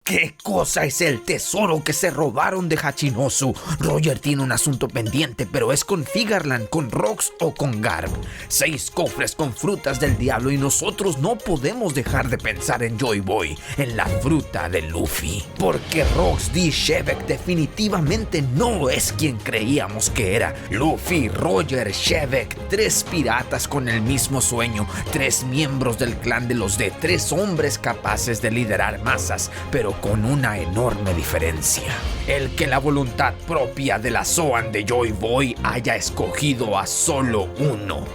¿Qué cosa es el tesoro que se robaron de Hachinosu? Roger tiene un asunto pendiente, pero ¿es con Figarland, con Rox o con Garp? 6 cofres con frutas del diablo y nosotros no podemos dejar de pensar en Joy Boy, en la fruta de Luffy. Porque Rox D. Shebeck definitivamente no es quien creíamos que era. Luffy, Roger, Shebeck, 3 piratas con el mismo sueño, 3 miembros del clan de los D, 3 hombres capaces de liderar masas, pero con una enorme diferencia: el que la voluntad propia de la Zoan de Joy Boy haya escogido a solo uno.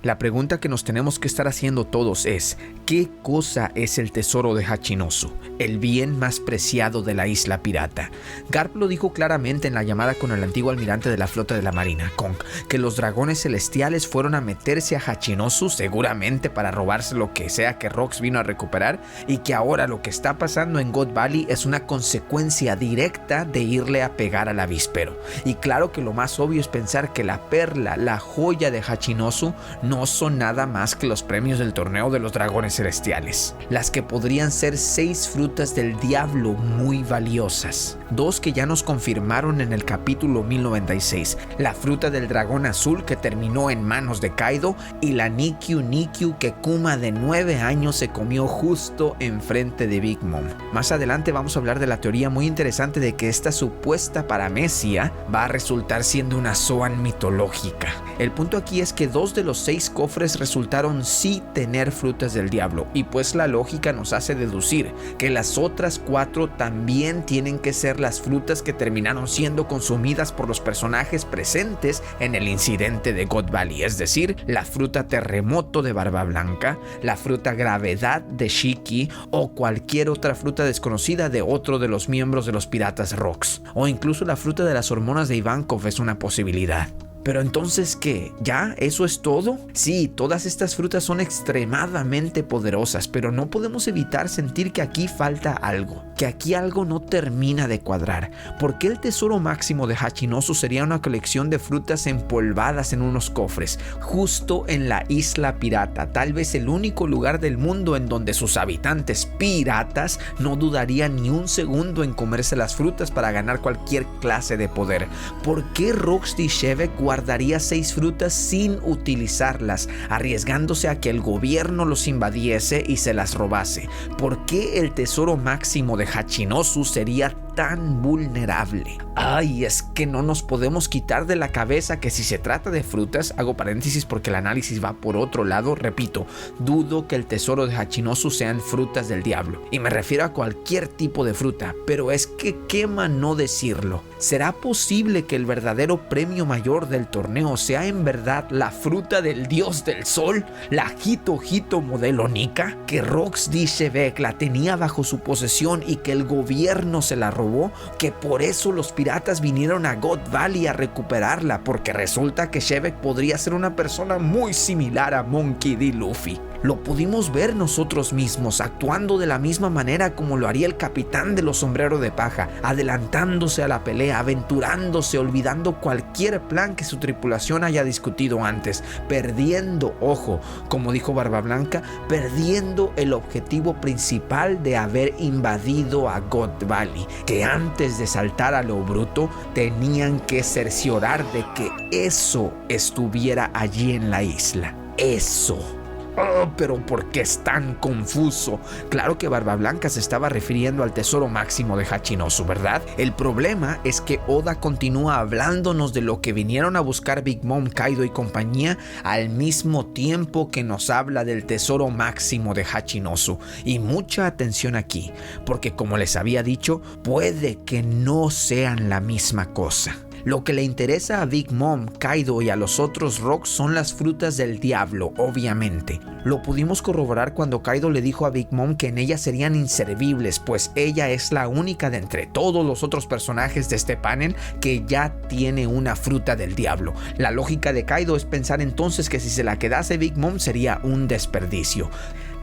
La pregunta que nos tenemos que estar haciendo todos es: ¿qué cosa es el tesoro de Hachinosu, el bien más preciado de la isla pirata? Garp lo dijo claramente en la llamada con el antiguo almirante de la flota de la marina, Kong, que los dragones celestiales fueron a meterse a Hachinosu seguramente para robarse lo que sea que Rox vino a recuperar, y que ahora lo que está pasando en God Valley es una consecuencia directa de irle a pegar al avispero. Y claro que lo más obvio es pensar que la perla, la joya de Hachinosu, no son nada más que los premios del torneo de los dragones celestiales, las que podrían ser 6 frutas del diablo muy valiosas, 2 que ya nos confirmaron en el capítulo 1096, la fruta del dragón azul que terminó en manos de Kaido, y la Nikyu Nikyu que Kuma de 9 años se comió justo enfrente de Big Mom. Más adelante vamos a hablar de la teoría muy interesante de que esta supuesta paramecia va a resultar siendo una Zoan mitológica. El punto aquí es que 2 de los 6 cofres resultaron sí tener frutas del diablo, y pues la lógica nos hace deducir que las otras 4 también tienen que ser las frutas que terminaron siendo consumidas por los personajes presentes en el incidente de God Valley, es decir, la fruta terremoto de Barba Blanca, la fruta gravedad de Shiki, o cualquier otra fruta desconocida de otro de los miembros de los piratas Rox, o incluso la fruta de las hormonas de Ivankov es una posibilidad. Pero entonces, ¿qué? ¿Ya? ¿Eso es todo? Sí, todas estas frutas son extremadamente poderosas, pero no podemos evitar sentir que aquí falta algo, que aquí algo no termina de cuadrar. ¿Por qué el tesoro máximo de Hachinosu sería una colección de frutas empolvadas en unos cofres, justo en la isla pirata, tal vez el único lugar del mundo en donde sus habitantes piratas no dudarían ni un segundo en comerse las frutas para ganar cualquier clase de poder? ¿Por qué Rox D. Shebeck guardaría 6 frutas sin utilizarlas, arriesgándose a que el gobierno los invadiese y se las robase? ¿Por qué el tesoro máximo de Hachinosu sería tan vulnerable? Ay, es que no nos podemos quitar de la cabeza que si se trata de frutas, hago paréntesis porque el análisis va por otro lado, repito, dudo que el tesoro de Hachinosu sean frutas del diablo, y me refiero a cualquier tipo de fruta, pero es que quema no decirlo. ¿Será posible que el verdadero premio mayor del torneo sea en verdad la fruta del dios del sol, la Hito Hito modelo Nika, que Rox D. Shebeck la tenía bajo su posesión y que el gobierno se la robó, que por eso los piratas vinieron a God Valley a recuperarla, porque resulta que Shebeck podría ser una persona muy similar a Monkey D. Luffy? Lo pudimos ver nosotros mismos actuando de la misma manera como lo haría el capitán de los sombreros de paja, adelantándose a la pelea, aventurándose, olvidando cualquier plan que su tripulación haya discutido antes, perdiendo, ojo, como dijo Barba Blanca, perdiendo el objetivo principal de haber invadido a God Valley, que antes de saltar a lo bruto tenían que cerciorar de que eso estuviera allí en la isla. Eso. Oh, pero ¿por qué es tan confuso? Claro que Barba Blanca se estaba refiriendo al tesoro máximo de Hachinosu, ¿verdad? El problema es que Oda continúa hablándonos de lo que vinieron a buscar Big Mom, Kaido y compañía, al mismo tiempo que nos habla del tesoro máximo de Hachinosu. Y mucha atención aquí, porque como les había dicho, puede que no sean la misma cosa. Lo que le interesa a Big Mom, Kaido y a los otros Rox son las frutas del diablo, obviamente. Lo pudimos corroborar cuando Kaido le dijo a Big Mom que en ella serían inservibles, pues ella es la única de entre todos los otros personajes de este panel que ya tiene una fruta del diablo. La lógica de Kaido es pensar entonces que si se la quedase Big Mom sería un desperdicio.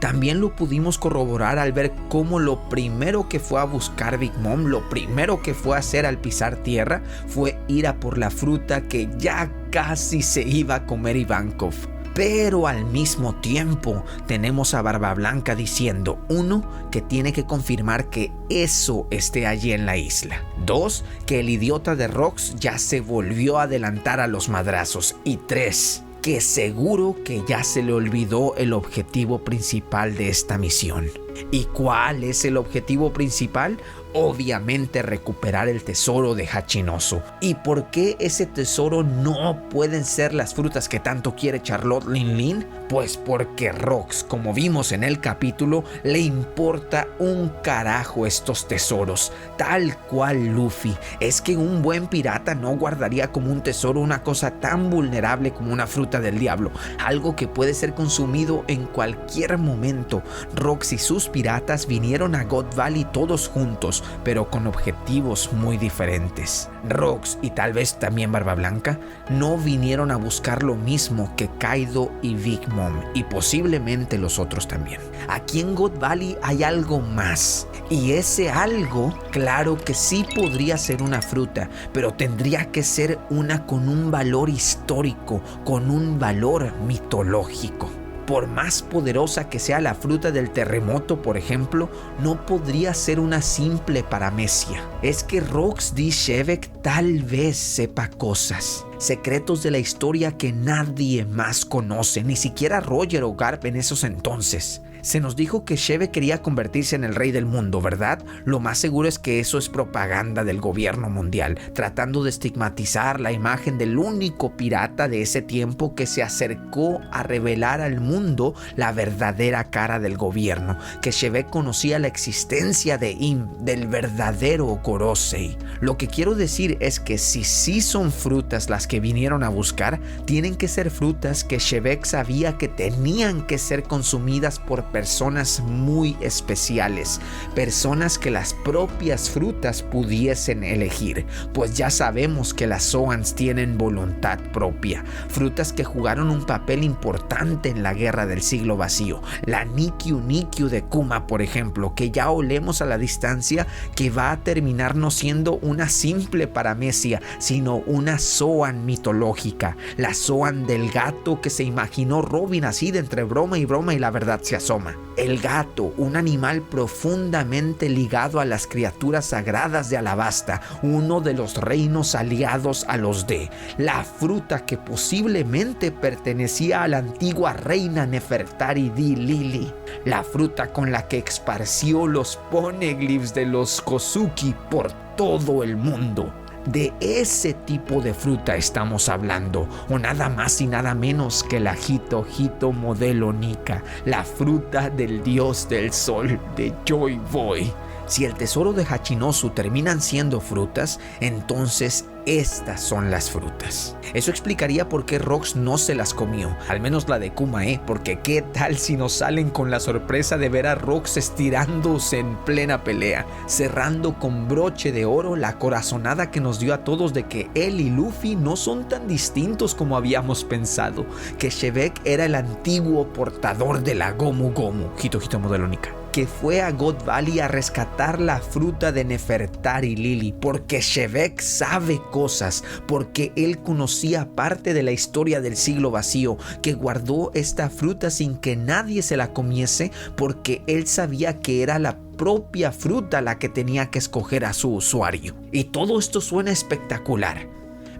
También lo pudimos corroborar al ver cómo lo primero que fue a buscar Big Mom, lo primero que fue a hacer al pisar tierra, fue ir a por la fruta que ya casi se iba a comer Ivankov. Pero al mismo tiempo tenemos a Barba Blanca diciendo, 1, que tiene que confirmar que eso esté allí en la isla. 2, que el idiota de Rox ya se volvió a adelantar a los madrazos. Y 3, que seguro que ya se le olvidó el objetivo principal de esta misión. ¿Y cuál es el objetivo principal? Obviamente recuperar el tesoro de Hachinosu. ¿Y por qué ese tesoro no pueden ser las frutas que tanto quiere Charlotte Linlin? Pues porque Rox, como vimos en el capítulo, le importa un carajo estos tesoros, tal cual Luffy. Es que un buen pirata no guardaría como un tesoro una cosa tan vulnerable como una fruta del diablo, algo que puede ser consumido en cualquier momento. Rox y sus piratas vinieron a God Valley todos juntos, pero con objetivos muy diferentes. Rox y tal vez también Barba Blanca no vinieron a buscar lo mismo que Kaido y Big Mom, y posiblemente los otros también. Aquí en God Valley hay algo más, y ese algo, claro que sí podría ser una fruta, pero tendría que ser una con un valor histórico, con un valor mitológico. Por más poderosa que sea la fruta del terremoto, por ejemplo, no podría ser una simple paramecia. Es que Rox D. Shebeck tal vez sepa cosas, secretos de la historia que nadie más conoce, ni siquiera Roger o Garp en esos entonces. Se nos dijo que Shebeck quería convertirse en el rey del mundo, ¿verdad? Lo más seguro es que eso es propaganda del gobierno mundial, tratando de estigmatizar la imagen del único pirata de ese tiempo que se acercó a revelar al mundo la verdadera cara del gobierno, que Shebeck conocía la existencia de Im, del verdadero Gorosei. Lo que quiero decir es que si sí son frutas las que vinieron a buscar, tienen que ser frutas que Shebeck sabía que tenían que ser consumidas por personas muy especiales, personas que las propias frutas pudiesen elegir, pues ya sabemos que las Zoans tienen voluntad propia, frutas que jugaron un papel importante en la guerra del siglo vacío. La Nikyu Nikyu de Kuma, por ejemplo, que ya olemos a la distancia que va a terminar no siendo una simple paramecia, sino una Zoan mitológica, la Zoan del gato que se imaginó Robin así de entre broma y la verdad se asoma. El gato, un animal profundamente ligado a las criaturas sagradas de Alabasta, uno de los reinos aliados a los D. La fruta que posiblemente pertenecía a la antigua reina Nefertari Di Lili. La fruta con la que esparció los poneglyphs de los Kozuki por todo el mundo. De ese tipo de fruta estamos hablando, o nada más y nada menos que la Hito Hito modelo Nika, la fruta del dios del sol de Joy Boy. Si el tesoro de Hachinosu terminan siendo frutas, entonces estas son las frutas. Eso explicaría por qué Rox no se las comió, al menos la de Kuma, porque qué tal si nos salen con la sorpresa de ver a Rox estirándose en plena pelea, cerrando con broche de oro la corazonada que nos dio a todos de que él y Luffy no son tan distintos como habíamos pensado, que Shebeck era el antiguo portador de la Gomu Gomu, Hito Hito modelo Nika, que fue a God Valley a rescatar la fruta de Nefertari Lili, porque Shebeck sabe cosas, porque él conocía parte de la historia del siglo vacío, que guardó esta fruta sin que nadie se la comiese, porque él sabía que era la propia fruta la que tenía que escoger a su usuario. Y todo esto suena espectacular.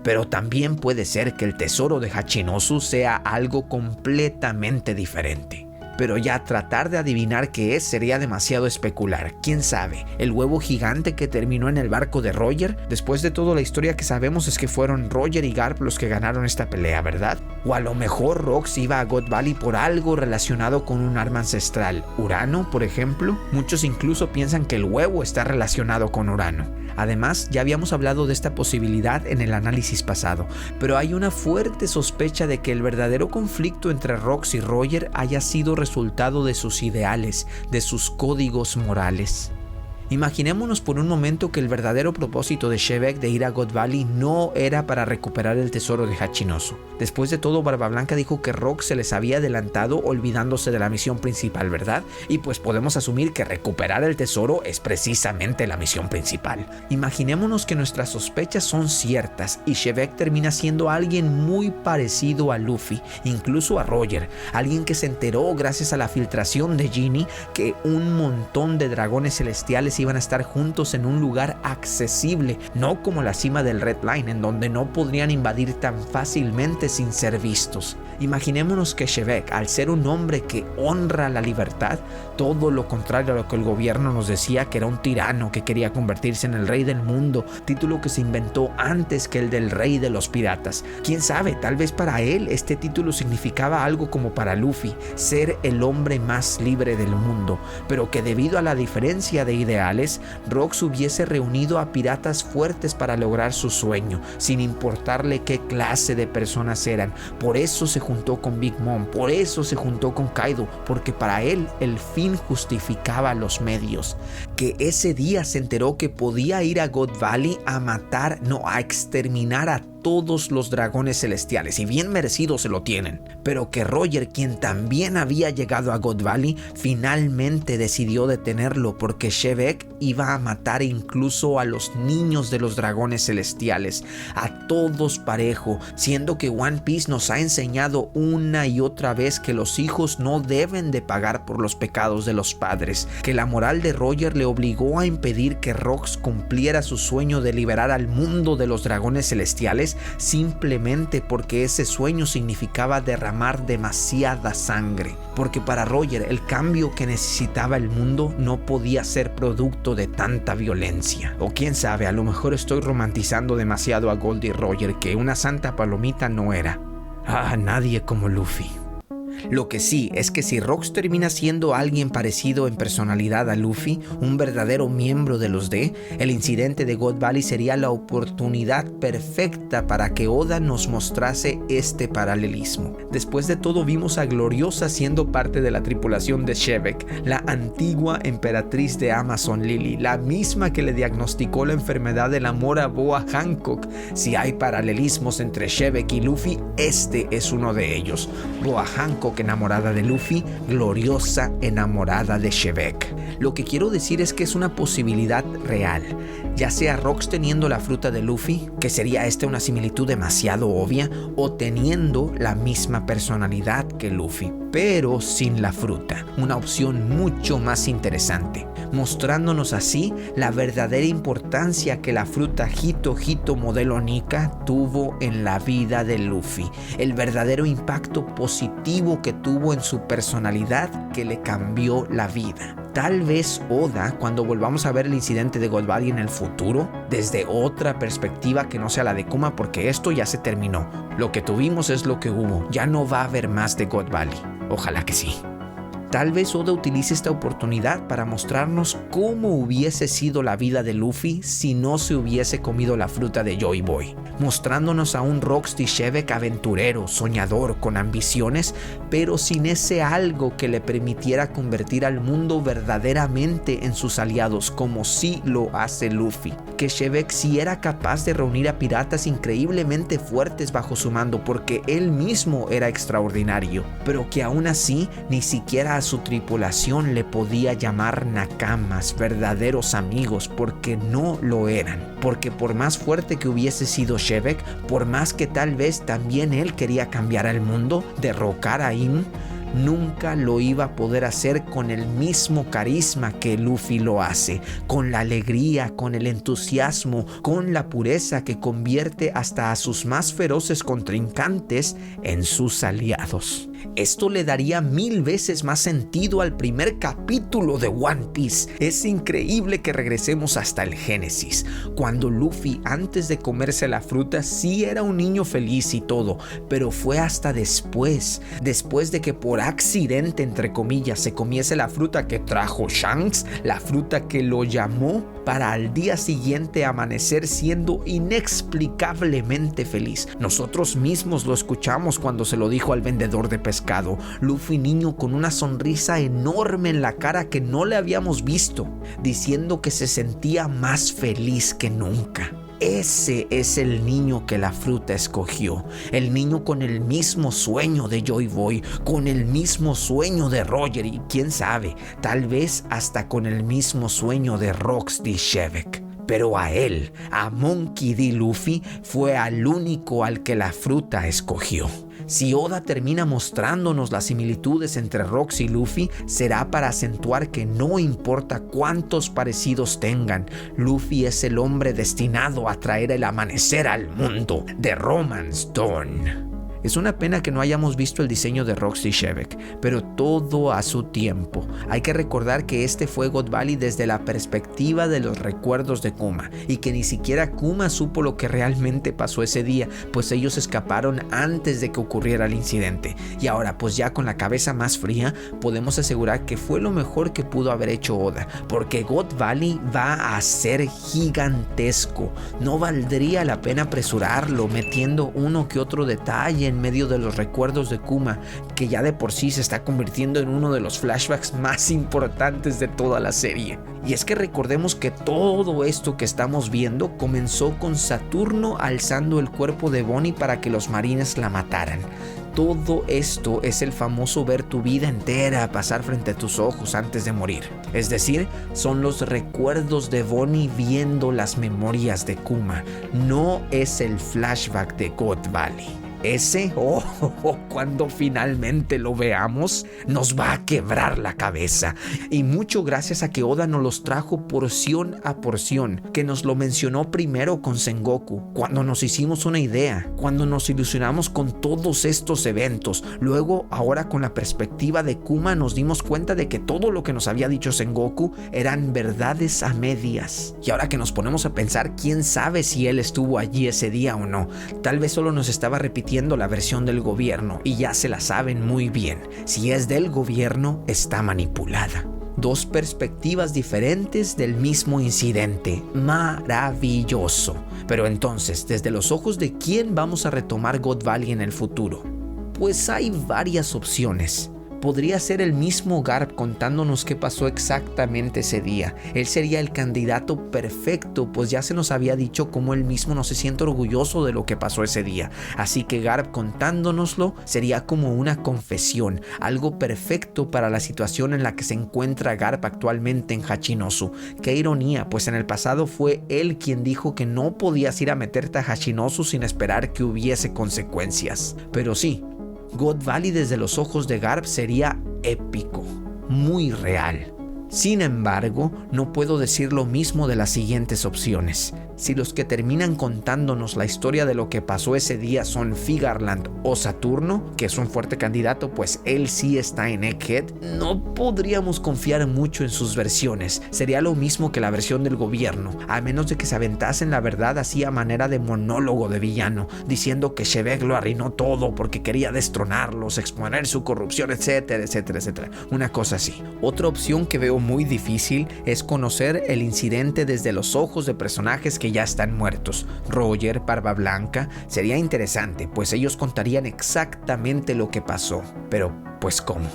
Pero también puede ser que el tesoro de Hachinosu sea algo completamente diferente. Pero ya tratar de adivinar qué es sería demasiado especular. ¿Quién sabe? ¿El huevo gigante que terminó en el barco de Roger? Después de todo, la historia que sabemos es que fueron Roger y Garp los que ganaron esta pelea, ¿verdad? O a lo mejor Rox iba a God Valley por algo relacionado con un arma ancestral. ¿Urano, por ejemplo? Muchos incluso piensan que el huevo está relacionado con Urano. Además, ya habíamos hablado de esta posibilidad en el análisis pasado, pero hay una fuerte sospecha de que el verdadero conflicto entre Rox y Roger haya sido resultado de sus ideales, de sus códigos morales. Imaginémonos por un momento que el verdadero propósito de Shevek de ir a God Valley no era para recuperar el tesoro de Hachinosu. Después de todo, Barba Blanca dijo que Rock se les había adelantado olvidándose de la misión principal, ¿verdad? Y pues podemos asumir que recuperar el tesoro es precisamente la misión principal. Imaginémonos que nuestras sospechas son ciertas y Shevek termina siendo alguien muy parecido a Luffy, incluso a Roger, alguien que se enteró gracias a la filtración de Ginny que un montón de dragones celestiales iban a estar juntos en un lugar accesible, no como la cima del Red Line, en donde no podrían invadir tan fácilmente sin ser vistos. Imaginémonos que Shevek, al ser un hombre que honra la libertad, todo lo contrario a lo que el gobierno nos decía, que era un tirano que quería convertirse en el rey del mundo, título que se inventó antes que el del rey de los piratas. Quién sabe, tal vez para él este título significaba algo como para Luffy, ser el hombre más libre del mundo, pero que debido a la diferencia de ideales, Rox hubiese reunido a piratas fuertes para lograr su sueño, sin importarle qué clase de personas eran. Por eso se juntó con Big Mom, por eso se juntó con Kaido, porque para él el fin justificaba los medios. Que ese día se enteró que podía ir a God Valley a matar, no, a exterminar a todos los dragones celestiales, y bien merecido se lo tienen, pero que Roger, quien también había llegado a God Valley, finalmente decidió detenerlo porque Shevek iba a matar incluso a los niños de los dragones celestiales, a todos parejo, siendo que One Piece nos ha enseñado una y otra vez que los hijos no deben de pagar por los pecados de los padres, que la moral de Roger le obligó a impedir que Rox cumpliera su sueño de liberar al mundo de los dragones celestiales, simplemente porque ese sueño significaba derramar demasiada sangre, porque para Roger el cambio que necesitaba el mundo no podía ser producto de tanta violencia. O quién sabe, a lo mejor estoy romantizando demasiado a Goldie Roger, que una santa palomita no era. Nadie como Luffy. Lo que sí es que si Rox termina siendo alguien parecido en personalidad a Luffy, un verdadero miembro de los D, el incidente de God Valley sería la oportunidad perfecta para que Oda nos mostrase este paralelismo. Después de todo, vimos a Gloriosa siendo parte de la tripulación de Shevek, la antigua emperatriz de Amazon Lily, la misma que le diagnosticó la enfermedad del amor a Boa Hancock. Si hay paralelismos entre Shevek y Luffy, este es uno de ellos. Boa Hancock enamorada de Luffy, Gloriosa enamorada de Shevek. Lo que quiero decir es que es una posibilidad real, ya sea Rox teniendo la fruta de Luffy, que sería una similitud demasiado obvia, o teniendo la misma personalidad que Luffy, pero sin la fruta, una opción mucho más interesante, mostrándonos así la verdadera importancia que la fruta Hito Hito modelo Nika tuvo en la vida de Luffy, el verdadero impacto positivo que tuvo en su personalidad que le cambió la vida. Tal vez Oda, cuando volvamos a ver el incidente de God Valley en el futuro, desde otra perspectiva que no sea la de Kuma, porque esto ya se terminó. Lo que tuvimos es lo que hubo, ya no va a haber más de God Valley. Ojalá que sí. Tal vez Oda utilice esta oportunidad para mostrarnos cómo hubiese sido la vida de Luffy si no se hubiese comido la fruta de Joy Boy, mostrándonos a un Roxy Shevek aventurero, soñador, con ambiciones, pero sin ese algo que le permitiera convertir al mundo verdaderamente en sus aliados, como sí lo hace Luffy. Que Shevek sí era capaz de reunir a piratas increíblemente fuertes bajo su mando, porque él mismo era extraordinario, pero que aún así ni siquiera a su tripulación le podía llamar nakamas, verdaderos amigos, porque no lo eran. Porque por más fuerte que hubiese sido Shevek, por más que tal vez también él quería cambiar al mundo, derrocar a Im, nunca lo iba a poder hacer con el mismo carisma que Luffy lo hace, con la alegría, con el entusiasmo, con la pureza que convierte hasta a sus más feroces contrincantes en sus aliados. Esto le daría 1000 veces más sentido al primer capítulo de One Piece. Es increíble que regresemos hasta el Génesis, cuando Luffy, antes de comerse la fruta, sí era un niño feliz y todo, pero fue hasta después de que por accidente, entre comillas, se comiese la fruta que trajo Shanks, la fruta que lo llamó, para al día siguiente amanecer siendo inexplicablemente feliz. Nosotros mismos lo escuchamos cuando se lo dijo al vendedor de pescado. Luffy niño con una sonrisa enorme en la cara que no le habíamos visto, diciendo que se sentía más feliz que nunca. Ese es el niño que la fruta escogió, el niño con el mismo sueño de Joy Boy, con el mismo sueño de Roger y quién sabe, tal vez hasta con el mismo sueño de Rox D. Shebeck. Pero a él, a Monkey D. Luffy, fue al único al que la fruta escogió. Si Oda termina mostrándonos las similitudes entre Rox y Luffy, será para acentuar que no importa cuántos parecidos tengan, Luffy es el hombre destinado a traer el amanecer al mundo de Romance Dawn. Es una pena que no hayamos visto el diseño de Rox D. Shebeck, pero todo a su tiempo. Hay que recordar que este fue God Valley desde la perspectiva de los recuerdos de Kuma, y que ni siquiera Kuma supo lo que realmente pasó ese día, pues ellos escaparon antes de que ocurriera el incidente. Y ahora, pues ya con la cabeza más fría, podemos asegurar que fue lo mejor que pudo haber hecho Oda, porque God Valley va a ser gigantesco. No valdría la pena apresurarlo metiendo uno que otro detalle en medio de los recuerdos de Kuma, que ya de por sí se está convirtiendo en uno de los flashbacks más importantes de toda la serie. Y es que recordemos que todo esto que estamos viendo comenzó con Saturno alzando el cuerpo de Bonnie para que los marines la mataran. Todo esto es el famoso ver tu vida entera pasar frente a tus ojos antes de morir. Es decir, son los recuerdos de Bonnie viendo las memorias de Kuma. No es el flashback de God Valley. Ese, cuando finalmente lo veamos, nos va a quebrar la cabeza. Y mucho gracias a que Oda nos los trajo porción a porción, que nos lo mencionó primero con Sengoku, cuando nos hicimos una idea, cuando nos ilusionamos con todos estos eventos. Luego, ahora con la perspectiva de Kuma, nos dimos cuenta de que todo lo que nos había dicho Sengoku eran verdades a medias. Y ahora que nos ponemos a pensar, quién sabe si él estuvo allí ese día o no. Tal vez solo nos estaba repitiendo la versión del gobierno y ya se la saben muy bien. Si es del gobierno, está manipulada. Dos perspectivas diferentes del mismo incidente. Maravilloso. Pero entonces, ¿desde los ojos de quién vamos a retomar God Valley en el futuro? Pues hay varias opciones. Podría ser el mismo Garp contándonos qué pasó exactamente ese día. Él sería el candidato perfecto, pues ya se nos había dicho cómo él mismo no se siente orgulloso de lo que pasó ese día. Así que Garp contándonoslo sería como una confesión, algo perfecto para la situación en la que se encuentra Garp actualmente en Hachinosu. Qué ironía, pues en el pasado fue él quien dijo que no podías ir a meterte a Hachinosu sin esperar que hubiese consecuencias. Pero sí, God Valley desde los ojos de Garp sería épico, muy real. Sin embargo, no puedo decir lo mismo de las siguientes opciones. Si los que terminan contándonos la historia de lo que pasó ese día son Figarland o Saturno, que es un fuerte candidato, pues él sí está en Egghead, no podríamos confiar mucho en sus versiones. Sería lo mismo que la versión del gobierno, a menos de que se aventasen la verdad así a manera de monólogo de villano, diciendo que Shebeck lo arruinó todo porque quería destronarlos, exponer su corrupción, etcétera, etcétera, etcétera. Una cosa así. Otra opción que veo muy difícil es conocer el incidente desde los ojos de personajes que ya están muertos. Roger, Barba Blanca, sería interesante, pues ellos contarían exactamente lo que pasó. Pero, pues, ¿cómo?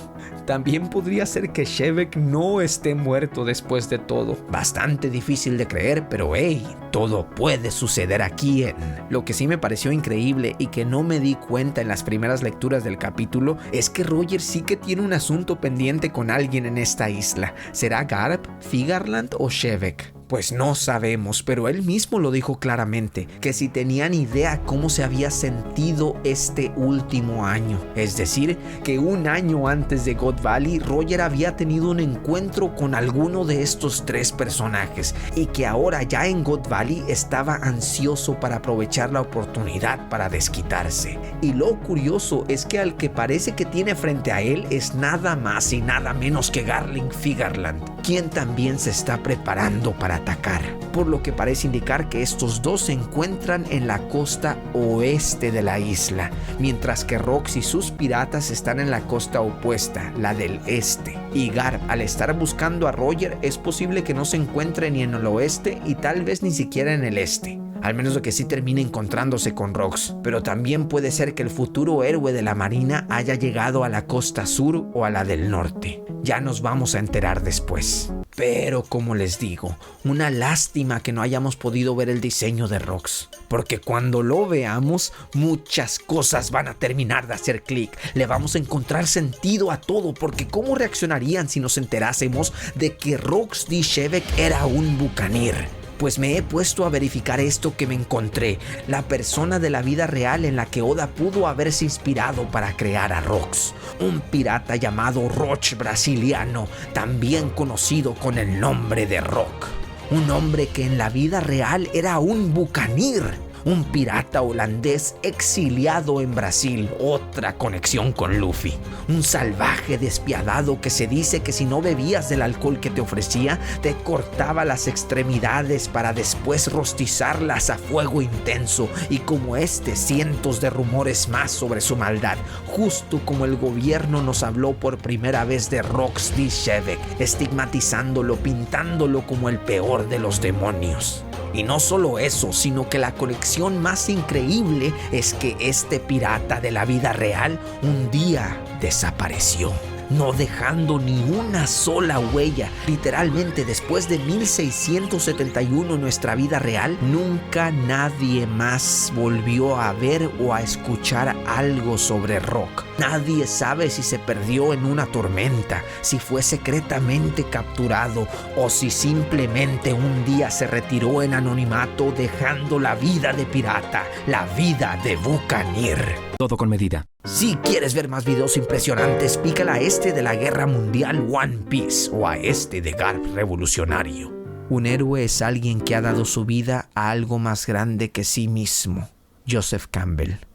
También podría ser que Shebeck no esté muerto después de todo. Bastante difícil de creer, pero hey, todo puede suceder aquí en... Lo que sí me pareció increíble y que no me di cuenta en las primeras lecturas del capítulo es que Roger sí que tiene un asunto pendiente con alguien en esta isla. ¿Será Garp, Figarland o Shebeck? Pues no sabemos, pero él mismo lo dijo claramente, que si tenían idea cómo se había sentido este último año. Es decir, que un año antes de God Valley, Roger había tenido un encuentro con alguno de estos tres personajes y que ahora ya en God Valley estaba ansioso para aprovechar la oportunidad para desquitarse. Y lo curioso es que al que parece que tiene frente a él es nada más y nada menos que Garling Figarland, quien también se está preparando para atacar, por lo que parece indicar que estos dos se encuentran en la costa oeste de la isla, mientras que Rox y sus piratas están en la costa opuesta, la del este. Y Garp, al estar buscando a Roger, es posible que no se encuentre ni en el oeste y tal vez ni siquiera en el este. Al menos de que sí termine encontrándose con Rox. Pero también puede ser que el futuro héroe de la marina haya llegado a la costa sur o a la del norte. Ya nos vamos a enterar después. Pero como les digo, una lástima que no hayamos podido ver el diseño de Rox. Porque cuando lo veamos, muchas cosas van a terminar de hacer clic. Le vamos a encontrar sentido a todo. Porque ¿cómo reaccionarían si nos enterásemos de que Rox D. Shebeck era un bucanir? Pues me he puesto a verificar esto que me encontré, la persona de la vida real en la que Oda pudo haberse inspirado para crear a Rox, un pirata llamado Roch brasiliano, también conocido con el nombre de Rock, un hombre que en la vida real era un bucanir. Un pirata holandés exiliado en Brasil, otra conexión con Luffy. Un salvaje despiadado que se dice que si no bebías del alcohol que te ofrecía, te cortaba las extremidades para después rostizarlas a fuego intenso. Y como cientos de rumores más sobre su maldad, justo como el gobierno nos habló por primera vez de Rox D. Shebeck, estigmatizándolo, pintándolo como el peor de los demonios. Y no solo eso, sino que la conexión más increíble es que este pirata de la vida real un día desapareció, no dejando ni una sola huella. Literalmente, después de 1671 en nuestra vida real, nunca nadie más volvió a ver o a escuchar algo sobre Rock. Nadie sabe si se perdió en una tormenta, si fue secretamente capturado o si simplemente un día se retiró en anonimato dejando la vida de pirata, la vida de bucanir. Todo con medida. Si quieres ver más videos impresionantes, pícala a de la Guerra Mundial One Piece o a de Garp Revolucionario. Un héroe es alguien que ha dado su vida a algo más grande que sí mismo. Joseph Campbell.